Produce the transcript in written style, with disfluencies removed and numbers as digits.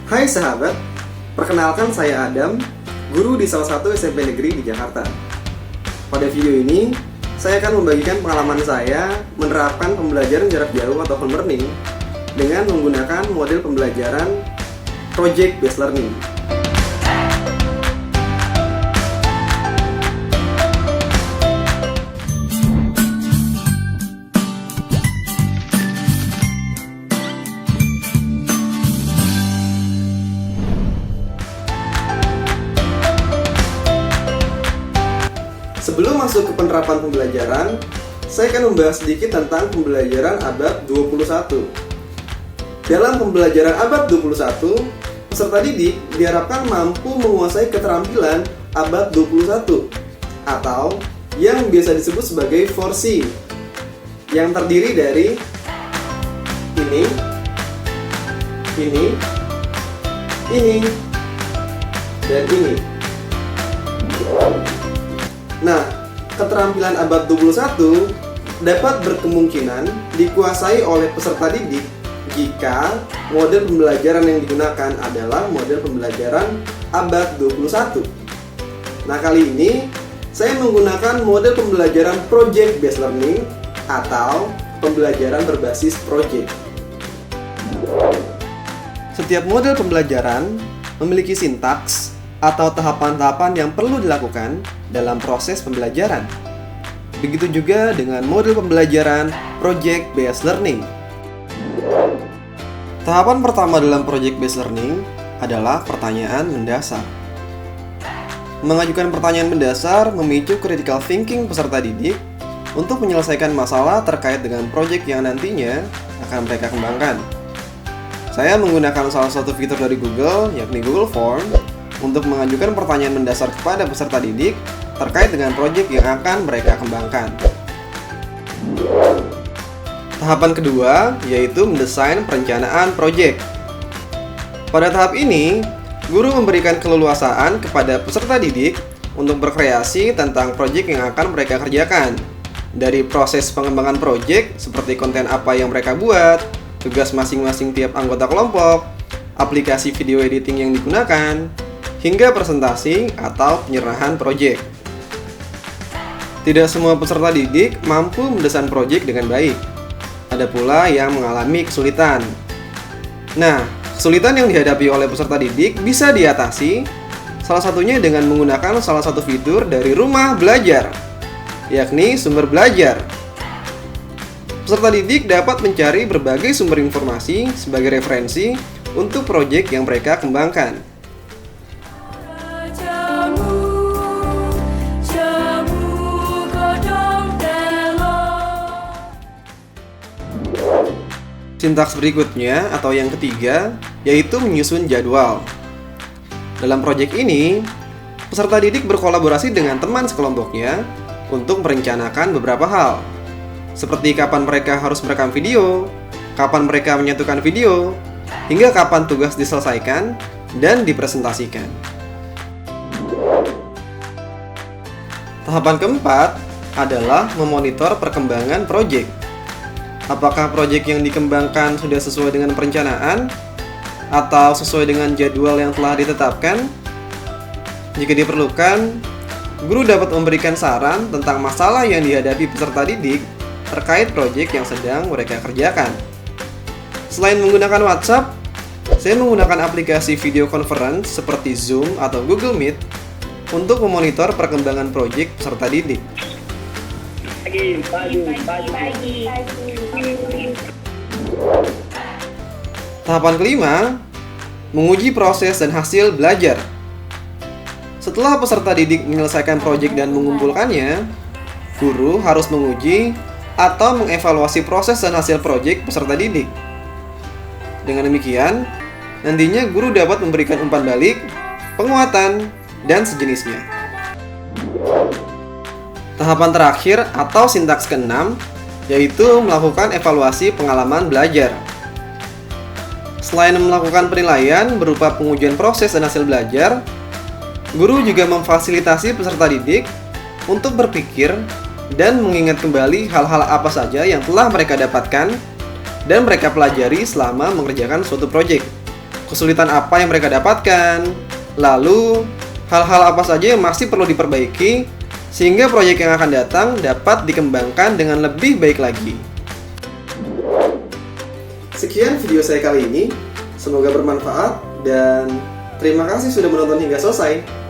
Hai sahabat, perkenalkan saya Adam, guru di salah satu SMP negeri di Jakarta. Pada video ini, saya akan membagikan pengalaman saya menerapkan pembelajaran jarak jauh atau home learning dengan menggunakan model pembelajaran project based learning. Sebelum masuk ke penerapan pembelajaran, saya akan membahas sedikit tentang pembelajaran abad 21. Dalam pembelajaran abad 21, peserta didik diharapkan mampu menguasai keterampilan abad 21 atau yang biasa disebut sebagai 4C, yang terdiri dari ini, dan ini. Nah, keterampilan abad 21 dapat berkemungkinan dikuasai oleh peserta didik jika model pembelajaran yang digunakan adalah model pembelajaran abad 21. Nah, kali ini saya menggunakan model pembelajaran project based learning atau pembelajaran berbasis project. Setiap model pembelajaran memiliki sintaks atau tahapan-tahapan yang perlu dilakukan dalam proses pembelajaran. Begitu juga dengan model pembelajaran project based learning. Tahapan pertama dalam project based learning adalah pertanyaan mendasar. Mengajukan pertanyaan mendasar memicu critical thinking peserta didik untuk menyelesaikan masalah terkait dengan project yang nantinya akan mereka kembangkan. Saya menggunakan salah satu fitur dari Google, yakni Google Form, untuk mengajukan pertanyaan mendasar kepada peserta didik terkait dengan proyek yang akan mereka kembangkan. Tahapan kedua yaitu mendesain perencanaan proyek. Pada tahap ini, guru memberikan keleluasaan kepada peserta didik untuk berkreasi tentang proyek yang akan mereka kerjakan. Dari proses pengembangan proyek seperti konten apa yang mereka buat, tugas masing-masing tiap anggota kelompok, aplikasi video editing yang digunakan, hingga presentasi atau penyerahan proyek. Tidak semua peserta didik mampu mendesain proyek dengan baik. Ada pula yang mengalami kesulitan. Nah, kesulitan yang dihadapi oleh peserta didik bisa diatasi salah satunya dengan menggunakan salah satu fitur dari rumah belajar, yakni sumber belajar. Peserta didik dapat mencari berbagai sumber informasi sebagai referensi untuk proyek yang mereka kembangkan. Sintaks berikutnya atau yang ketiga yaitu menyusun jadwal. Dalam proyek ini, peserta didik berkolaborasi dengan teman sekelompoknya untuk merencanakan beberapa hal, seperti kapan mereka harus merekam video, kapan mereka menyatukan video, hingga kapan tugas diselesaikan dan dipresentasikan. Tahapan keempat adalah memonitor perkembangan proyek. Apakah proyek yang dikembangkan sudah sesuai dengan perencanaan atau sesuai dengan jadwal yang telah ditetapkan? Jika diperlukan, guru dapat memberikan saran tentang masalah yang dihadapi peserta didik terkait proyek yang sedang mereka kerjakan. Selain menggunakan WhatsApp, saya menggunakan aplikasi video conference seperti Zoom atau Google Meet untuk memonitor perkembangan proyek peserta didik. Tahapan kelima, menguji proses dan hasil belajar. Setelah peserta didik menyelesaikan proyek dan mengumpulkannya, guru harus menguji atau mengevaluasi proses dan hasil proyek peserta didik. Dengan demikian, nantinya guru dapat memberikan umpan balik, penguatan, dan sejenisnya. Tahapan terakhir atau sintaks keenam yaitu melakukan evaluasi pengalaman belajar. Selain melakukan penilaian berupa pengujian proses dan hasil belajar, guru juga memfasilitasi peserta didik untuk berpikir dan mengingat kembali hal-hal apa saja yang telah mereka dapatkan dan mereka pelajari selama mengerjakan suatu proyek. kesulitan apa yang mereka dapatkan, lalu hal-hal apa saja yang masih perlu diperbaiki sehingga proyek yang akan datang dapat dikembangkan dengan lebih baik lagi. Sekian video saya kali ini, semoga bermanfaat dan terima kasih sudah menonton hingga selesai.